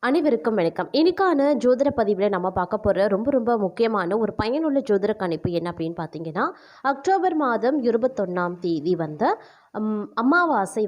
அனைவருக்கும் வணக்கம். இன்னைக்கான ஜோதிட பதிவில் நம்ம பார்க்க போகிற ரொம்ப ரொம்ப முக்கியமான ஒரு பயனுள்ள ஜோதிட கணிப்பு என்ன அப்படின்னு பார்த்தீங்கன்னா, அக்டோபர் மாதம் 21ஆம் தேதி அமாவாசை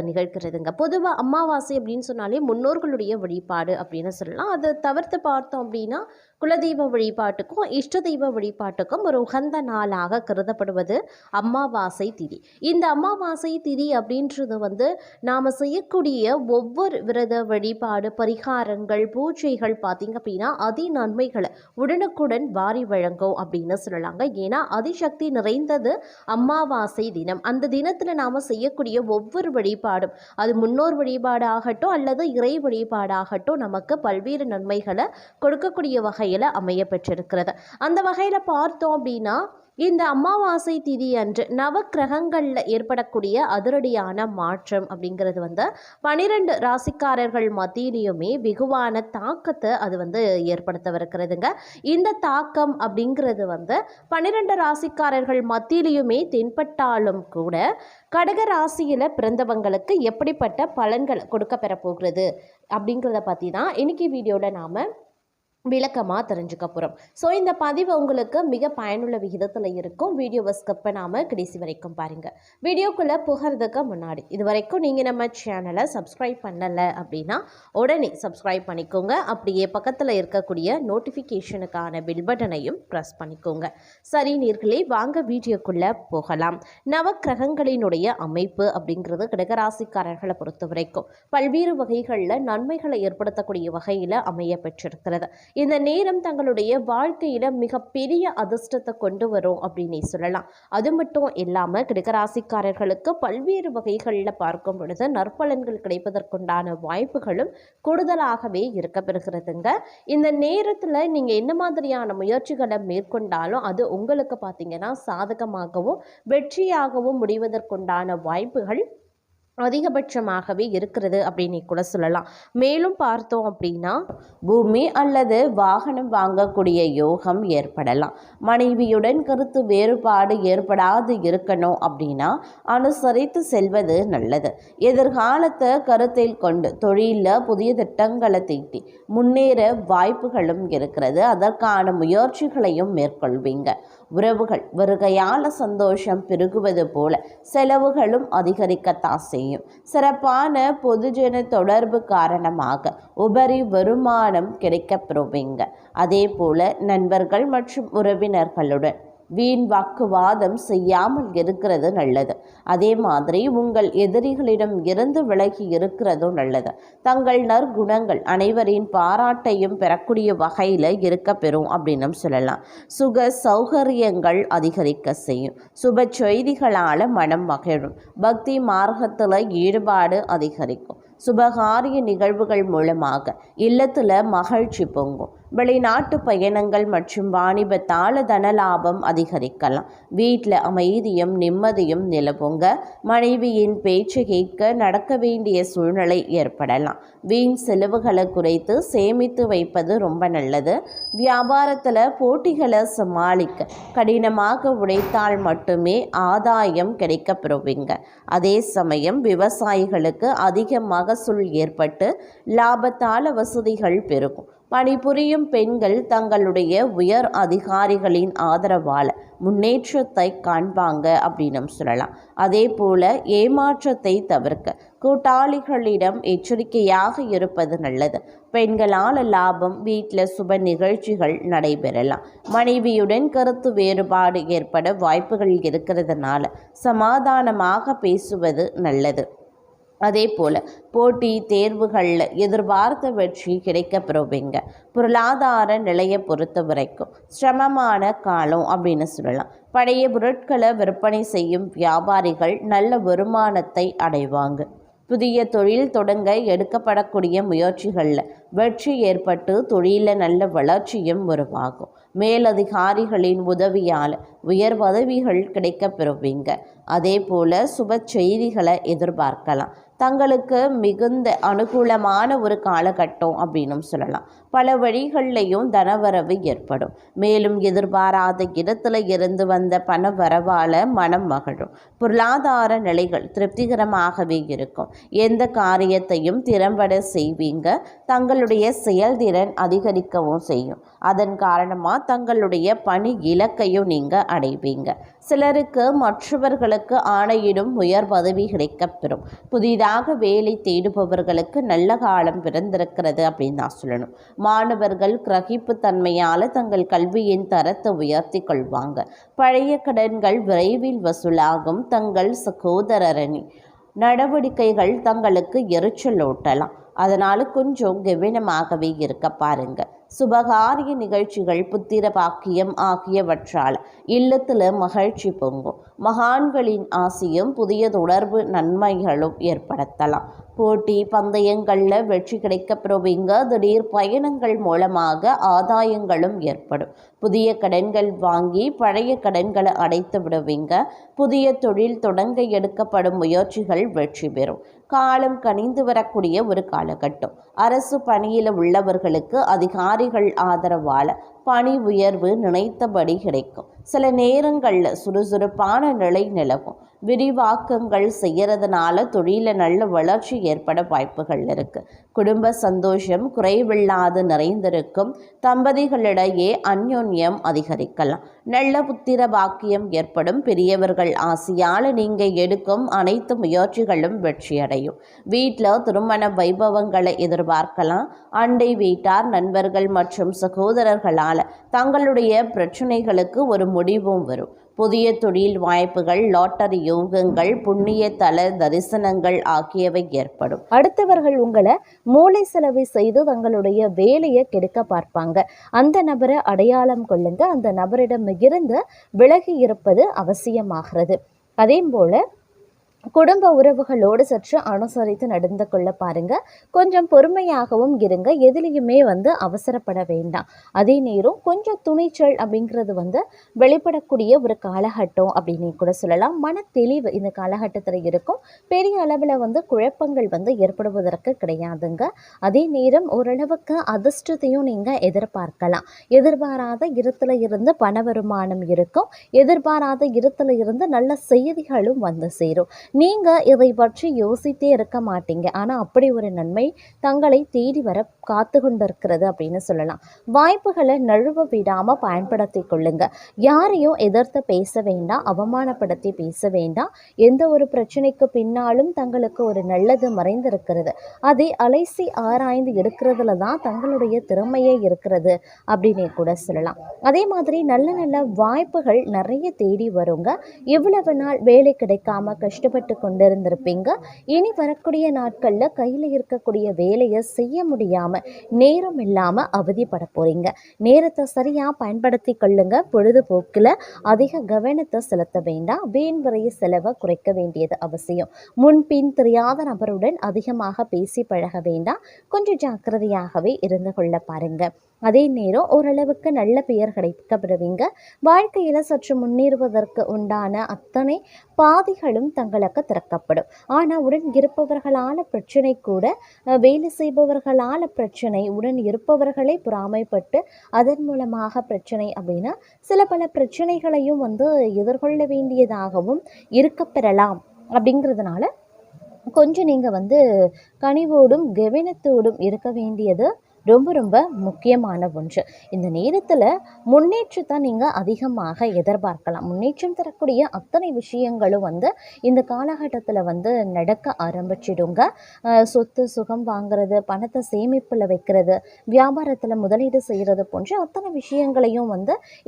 நிகழ்கிறதுங்க. பொதுவாக அமாவாசை அப்படின்னு சொன்னாலே முன்னோர்களுடைய வழிபாடு அப்படின்னு சொல்லலாம். அதை தவிர்த்து பார்த்தோம் அப்படின்னா குலதெய்வ வழிபாட்டுக்கும் இஷ்ட தெய்வ வழிபாட்டுக்கும் ஒரு உகந்த நாளாக கருதப்படுவது அமாவாசை திதி. இந்த அமாவாசை திதி அப்படின்றது நாம் செய்யக்கூடிய ஒவ்வொரு விரத வழிபாடு பரிகாரங்கள் பூஜைகள் பார்த்திங்க அப்படின்னா நன்மைகளை உடனுக்குடன் வாரி வழங்கும் அப்படின்னு சொல்லலாங்க. ஏன்னா அதிசக்தி நிறைந்தது அமாவாசை தினம். அந்த தினத்தில் நாம் செய்யக்கூடிய ஒவ்வொரு வழிபாடும் அது முன்னோர் வழிபாடாகட்டும் அல்லது இறை வழிபாடாகட்டும் நமக்கு பல்வேறு நன்மைகளை கொடுக்கக்கூடிய வகையில் அமைய பெற்றிருக்கிறது. அந்த வகையில் பார்த்தோம் அப்படின்னா இந்த அமாவாசை திதி அன்று நவக்கிரகங்களில் ஏற்படக்கூடிய அதிரடியான மாற்றம் அப்படிங்கிறது 12 ராசிக்காரர்கள் மத்தியிலையுமே வெகுவான தாக்கத்தை அது ஏற்படுத்தவிருக்கிறதுங்க. இந்த தாக்கம் அப்படிங்கிறது 12 ராசிக்காரர்கள் மத்தியிலையுமே தென்பட்டாலும் கூட கடக ராசியில் பிறந்தவங்களுக்கு எப்படிப்பட்ட பலன்கள் கொடுக்க பெற போகிறது அப்படிங்கிறத பற்றி தான் இன்னைக்கு வீடியோவில் நாம் விளக்கமாக தெரிஞ்சுக்க போகிறோம். ஸோ இந்த பதிவு உங்களுக்கு மிக பயனுள்ள விகிதத்தில் இருக்கும். வீடியோவை ஸ்கிப் பண்ணாமல் கடைசி வரைக்கும் பாருங்கள். வீடியோக்குள்ளே புகிறதுக்கு முன்னாடி இது வரைக்கும் நீங்கள் நம்ம சேனலை சப்ஸ்கிரைப் பண்ணலை அப்படின்னா உடனே சப்ஸ்கிரைப் பண்ணிக்கோங்க. அப்படியே பக்கத்தில் இருக்கக்கூடிய நோட்டிஃபிகேஷனுக்கான பில் பட்டனையும் ப்ரெஸ் பண்ணிக்கோங்க. சரி நேர்களே, வாங்க வீடியோக்குள்ளே போகலாம். நவக்கிரகங்களினுடைய அமைப்பு அப்படிங்கிறது கடகராசிக்காரர்களை பொறுத்த வரைக்கும் பல்வேறு வகைகளில் நன்மைகளை ஏற்படுத்தக்கூடிய வகையில் அமைய பெற்றிருக்கிறது. இந்த நேரம் தங்களுடைய வாழ்க்கையில மிகப்பெரிய அதிர்ஷ்டத்தை கொண்டு வரும் அப்படின்னு சொல்லலாம். அது மட்டும் இல்லாமல் கடகராசிக்காரர்களுக்கு பல்வேறு வகைகளில் பார்க்கும் பொழுது நற்பலன்கள் கிடைப்பதற்குண்டான வாய்ப்புகளும் கூடுதலாகவே இருக்க பெறுகிறதுங்க. இந்த நேரத்தில் நீங்கள் என்ன மாதிரியான முயற்சிகளை மேற்கொண்டாலும் அது உங்களுக்கு பார்த்தீங்கன்னா சாதகமாகவும் வெற்றியாகவும் முடிவதற்குண்டான வாய்ப்புகள் அதிகபட்சமாகவே இருக்கிறது அப்படின்னு கூட சொல்லலாம். மேலும் பார்த்தோம் அப்படின்னா பூமி அல்லது வாகனம் வாங்கக்கூடிய யோகம் ஏற்படலாம். மனைவியுடன் கருத்து வேறுபாடு ஏற்படாது இருக்கணும் அப்படின்னா அனுசரித்து செல்வது நல்லது. எதிர்காலத்தை கருத்தில் கொண்டு தொழிலில் புதிய திட்டங்களை தீட்டி முன்னேற வாய்ப்புகளும் இருக்கிறது. அதற்கான முயற்சிகளையும் மேற்கொள்வீங்க. உறவுகள் வருகையால் சந்தோஷம் பெருகுவது போல செலவுகளும் அதிகரிக்கத்தான் செய்யும். சிறப்பான பொதுஜன தொடர்பு காரணமாக உபரி வருமானம் கிடைக்கப்பெறுவீங்க. அதே போல நண்பர்கள் மற்றும் உறவினர்களுடன் வீண் வாக்குவாதம் செய்யாமல் இருக்கிறது நல்லது. அதே மாதிரி உங்கள் எதிரிகளிடம் இருந்து விலகி இருக்கிறதும் நல்லது. தங்கள் நற்குணங்கள் அனைவரின் பாராட்டையும் பெறக்கூடிய வகையில் இருக்க பெறும் அப்படின்னு சொல்லலாம். சுக சௌகரியங்கள் அதிகரிக்க செய்யும். சுப செய்திகளால் மனம் மகிழும். பக்தி மார்க்கத்தில் ஈடுபாடு அதிகரிக்கும். சுபகாரிய நிகழ்வுகள் மூலமாக இல்லத்தில் மகிழ்ச்சி பொங்கும். வெளிநாட்டு பயணங்கள் மற்றும் வாணிபத்தால் தன லாபம் அதிகரிக்கலாம். வீட்டில் அமைதியும் நிம்மதியும் நிலவுங்க. மனைவியின் பேச்சு கேட்க நடக்க வேண்டிய சூழ்நிலை ஏற்படலாம். வீண் செலவுகளை குறைத்து சேமித்து வைப்பது ரொம்ப நல்லது. வியாபாரத்தில் போட்டிகளை சமாளிக்க கடினமாக உழைத்தால் மட்டுமே ஆதாயம் கிடைக்க பெறுவீங்க. அதே சமயம் விவசாயிகளுக்கு அதிக மகசூல் ஏற்பட்டு லாபத்தால் வசதிகள் பெருகும். பணிபுரியும் பெண்கள் தங்களுடைய உயர் அதிகாரிகளின் ஆதரவால் முன்னேற்றத்தை காண்பாங்க அப்படின்னு சொல்லலாம். அதே போல ஏமாற்றத்தை தவிர்க்க கூட்டாளிகளிடம் எச்சரிக்கையாக இருப்பது நல்லது. பெண்களால் லாபம். வீட்டில் சுப நிகழ்ச்சிகள் நடைபெறலாம். மனைவியுடன் கருத்து வேறுபாடு ஏற்பட வாய்ப்புகள் இருக்கிறதுனால சமாதானமாக பேசுவது நல்லது. அதே போல் போட்டி தேர்வுகளில் எதிர்பார்த்த வெற்றி கிடைக்க பெறுவீங்க. பொருளாதார நிலையை பொறுத்த வரைக்கும் சிரமமான காலம் அப்படின்னு சொல்லலாம். பழைய பொருட்களை விற்பனை செய்யும் வியாபாரிகள் நல்ல வருமானத்தை அடைவாங்க. புதிய தொழில் தொடங்க எடுக்கப்படக்கூடிய முயற்சிகளில் வெற்றி ஏற்பட்டு தொழிலில் நல்ல வளர்ச்சியும் உருவாகும். மேலதிகாரிகளின் உதவியால் உயர் பதவிகள் கிடைக்க பெறுவீங்க. அதே போல் சுப செய்திகளை எதிர்பார்க்கலாம். தங்களுக்கு மிகுந்த அனுகூலமான ஒரு காலகட்டம் அப்படின்னும் சொல்லலாம். பல வழிகள்லையும் தனவரவு ஏற்படும். மேலும் எதிர்பாராத இடத்துல இருந்து வந்த பண வரவால மனம் மகிழும். பொருளாதார நிலைகள் திருப்திகரமாகவே இருக்கும். எந்த காரியத்தையும் திறம்பட செய்வீங்க. தங்களுடைய செயல்திறன் அதிகரிக்கவும் செய்யும். அதன் காரணமாக தங்களுடைய பணி இலக்கையும் நீங்கள் அடைவீங்க. சிலருக்கு மற்றவர்களுக்கு ஆணையிடும் உயர் பதவி கிடைக்கப்பெறும். புதிதாக வேலை தேடுபவர்களுக்கு நல்ல காலம் பிறந்திருக்கிறது அப்படின்னு நான் சொல்லணும். மாணவர்கள் கிரகிப்பு தன்மையால் தங்கள் கல்வியின் தரத்தை உயர்த்தி கொள்வாங்க. பழைய கடன்கள் விரைவில் வசூலாகும். தங்கள் சகோதரரணி நடவடிக்கைகள் தங்களுக்கு எரிச்சலூட்டலாம். அதனால் கொஞ்சம் கவனமாகவே இருக்க பாருங்க. சுபகாரிய நிகழ்ச்சிகள், புத்திர பாக்கியம் ஆகியவற்றால் இல்லத்தில் மகிழ்ச்சி பொங்கும். மகான்களின் ஆசியும் புதிய தொடர்பு நன்மைகளும் ஏற்படுத்தலாம். போட்டி பந்தயங்களில் வெற்றி கிடைக்கப்பெறுவீங்க. திடீர் பயணங்கள் மூலமாக ஆதாயங்களும் ஏற்படும். புதிய கடன்கள் வாங்கி பழைய கடன்களை அடைத்து விடுவீங்க. புதிய தொழில் தொடங்க எடுக்கப்படும் முயற்சிகள் வெற்றி பெறும். காலம் கனிந்து வரக்கூடிய ஒரு காலகட்டம். அரசு பணியில் உள்ளவர்களுக்கு அதிகாரிகள் ஆதரவால் பணி உயர்வு நினைத்தபடி கிடைக்கும். சில நேரங்களில் சுறுசுறுப்பான நிலை நிலவும். விரிவாக்கங்கள் செய்யறதுனால தொழில நல்ல வளர்ச்சி ஏற்பட வாய்ப்புகள் இருக்கு. குடும்ப சந்தோஷம் குறைவில்லாது நிறைந்திருக்கும். தம்பதிகளிடையே அந்யோன்யம் அதிகரிக்கலாம். நல்ல புத்திர பாக்கியம் ஏற்படும். பெரியவர்கள் ஆசையால் நீங்கள் எடுக்கும் அனைத்து முயற்சிகளும் வெற்றியடையும். வீட்டில் திருமண வைபவங்களை எதிர்பார்க்கலாம். அண்டை வீட்டார், நண்பர்கள் மற்றும் சகோதரர்களால் தங்களுடைய பிரச்சனைகளுக்கு ஒரு முடிவும் வரும். புதிய தொழில் வாய்ப்புகள், லாட்டரி யோகங்கள், புண்ணிய தல தரிசனங்கள் ஆகியவை ஏற்படும். அடுத்தவர்கள் உங்களை மூளை செலவு செய்து தங்களுடைய வேலையை கெடுக்க பார்ப்பாங்க. அந்த நபரை அடையாளம் கொள்ளுங்க. அந்த நபரிடம் இருந்து விலகி இருப்பது அவசியமாகிறது. அதே போல குடும்ப உறவுகளோடு சற்று அனுசரித்து நடந்து கொள்ள பாருங்க. கொஞ்சம் பொறுமையாகவும் இருங்க. எதிலையுமே அவசரப்பட வேண்டாம். அதே நேரம் கொஞ்சம் துணிச்சல் அப்படிங்கிறது வெளிப்படக்கூடிய ஒரு காலகட்டம் அப்படின்னு கூட சொல்லலாம். மன தெளிவு இந்த காலகட்டத்தில் இருக்கும். பெரிய அளவில் குழப்பங்கள் ஏற்படுவதற்கு கிடையாதுங்க. அதே நேரம் ஓரளவுக்கு அதிர்ஷ்டத்தையும் நீங்கள் எதிர்பார்க்கலாம். எதிர்பாராத இடத்துல இருந்து பண வருமானம் இருக்கும். எதிர்பாராத இடத்துல இருந்து நல்ல செய்திகளும் சேரும். நீங்கள் இதை பற்றி யோசித்தே இருக்க மாட்டீங்க. ஆனால் அப்படி ஒரு நன்மை தங்களை தேடி வர காத்து கொண்டிருக்கிறது அப்படின்னு சொல்லலாம். வாய்ப்புகளை நழுவ விடாமல் பயன்படுத்தி கொள்ளுங்க. யாரையும் எதிர்த்து பேச வேண்டாம். அவமானப்படுத்தி பேச வேண்டாம். எந்த ஒரு பிரச்சனைக்கு பின்னாலும் தங்களுக்கு ஒரு நல்லது மறைந்திருக்கிறது. அதை அலைசி ஆராய்ந்து எடுக்கிறதுல தான் தங்களுடைய திறமையே இருக்கிறது அப்படின்னு கூட சொல்லலாம். அதே மாதிரி நல்ல நல்ல வாய்ப்புகள் நிறைய தேடி வருங்க. இவ்வளவு நாள் வேலை கிடைக்காம கஷ்டப்பட்டு கொண்டிருந்திருப்பீங்க. இனி வரக்கூடிய நாட்களில் கையில் இருக்கக்கூடிய வேலையை செய்ய முடியாம நேரம் இல்லாமல் அவதிப்பட போறீங்க. நேரத்தை சரியாக பயன்படுத்தி கொள்ளுங்க. பொழுதுபோக்கில் அதிக கவனத்தை செலுத்த வேண்டாம். வீண் விரைய செலவை குறைக்க வேண்டியது அவசியம். முன்பின் தெரியாத நபருடன் அதிகமாக பேசி பழக வேண்டாம். கொஞ்சம் ஜாக்கிரதையாகவே இருந்து கொள்ள பாருங்க. அதே நேரம் ஓரளவுக்கு நல்ல பெயர் கிடைக்கப்படுவீங்க. வாழ்க்கையில் சற்று முன்னேறுவதற்கு உண்டான அத்தனை பாதைகளும் தங்களுக்கு திறக்கப்படும். ஆனால் உடன் இருப்பவர்களால் பிரச்சனை கூட, வேலை செய்பவர்களால் பிரச்சனை, உடன் இருப்பவர்களை பொறாமைப்பட்டு அதன் மூலமாக பிரச்சனை அப்படின்னா சில பல பிரச்சனைகளையும் எதிர்கொள்ள வேண்டியதாகவும் இருக்கப்பெறலாம். அப்படிங்கிறதுனால கொஞ்சம் நீங்கள் கனிவோடும் கவனத்தோடும் இருக்க வேண்டியது ரொம்ப ரொம்ப முக்கியமான ஒன்று. இந்த நேரத்தில் முன்னேற்றத்தை நீங்கள் அதிகமாக எதிர்பார்க்கலாம். முன்னேற்றம் தரக்கூடிய அத்தனை விஷயங்களும் இந்த காலகட்டத்தில் நடக்க ஆரம்பிச்சிடுங்க. சொத்து சுகம் வாங்கிறது, பணத்தை சேமிப்பில் வைக்கிறது, வியாபாரத்தில் முதலீடு செய்கிறது போன்ற அத்தனை விஷயங்களையும்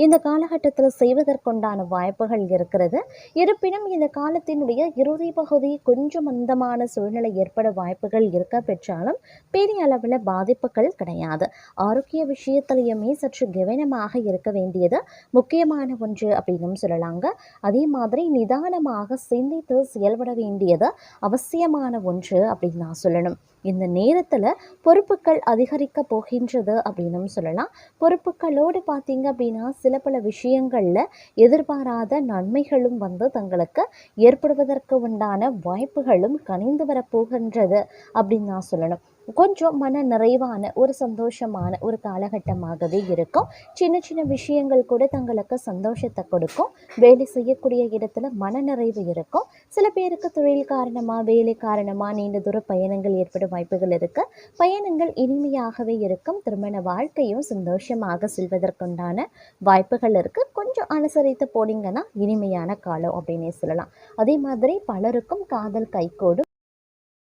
இந்த காலகட்டத்தில் செய்வதற்குண்டான வாய்ப்புகள் இருக்கிறது. இருப்பினும் இந்த காலத்தினுடைய இறுதி பகுதி கொஞ்சம் மந்தமான சூழ்நிலை ஏற்பட வாய்ப்புகள் இருக்க பெற்றாலும் பெரிய அளவில் பாதிப்புகள் கிடையாது. ஆரோக்கிய விஷயத்துலையுமே சற்று கவனமாக இருக்க வேண்டியது முக்கியமான ஒன்று அப்படின்னும் சொல்லலாங்க. அதே மாதிரி நிதானமாக சிந்தித்து செயல்பட வேண்டியது அவசியமான ஒன்று அப்படின்னு நான் சொல்லணும். இந்த நேரத்தில் பொறுப்புகள் அதிகரிக்க போகின்றது அப்படின்னும் சொல்லலாம். பொறுப்புகளோடு பார்த்தீங்க அப்படின்னா சில பல விஷயங்களில் எதிர்பாராத நன்மைகளும் தங்களுக்கு ஏற்படுவதற்கு உண்டான வாய்ப்புகளும் கனிந்து வரப்போகின்றது அப்படின்னு நான் சொல்லணும். கொஞ்சம் மன நிறைவான ஒரு சந்தோஷமான ஒரு காலகட்டமாகவே இருக்கும். சின்ன சின்ன விஷயங்கள் கூட தங்களுக்கு சந்தோஷத்தை கொடுக்கும். வேலை செய்யக்கூடிய இடத்துல மனநிறைவு இருக்கும். சில பேருக்கு தொழில் காரணமாக வேலை காரணமாக நீண்ட தூர பயணங்கள் ஏற்படும் வாய்ப்புகள் இருக்கு. பயணங்கள் இனிமையாகவே இருக்கும். திருமண வாழ்க்கையும் சந்தோஷமாக செல்வதற்குண்டான வாய்ப்புகள் இருக்கு. கொஞ்சம் அனுசரித்து போனீங்கன்னா இனிமையான காலம் அப்படின்னே சொல்லலாம். அதே மாதிரி பலருக்கும் காதல் கைகூடும்.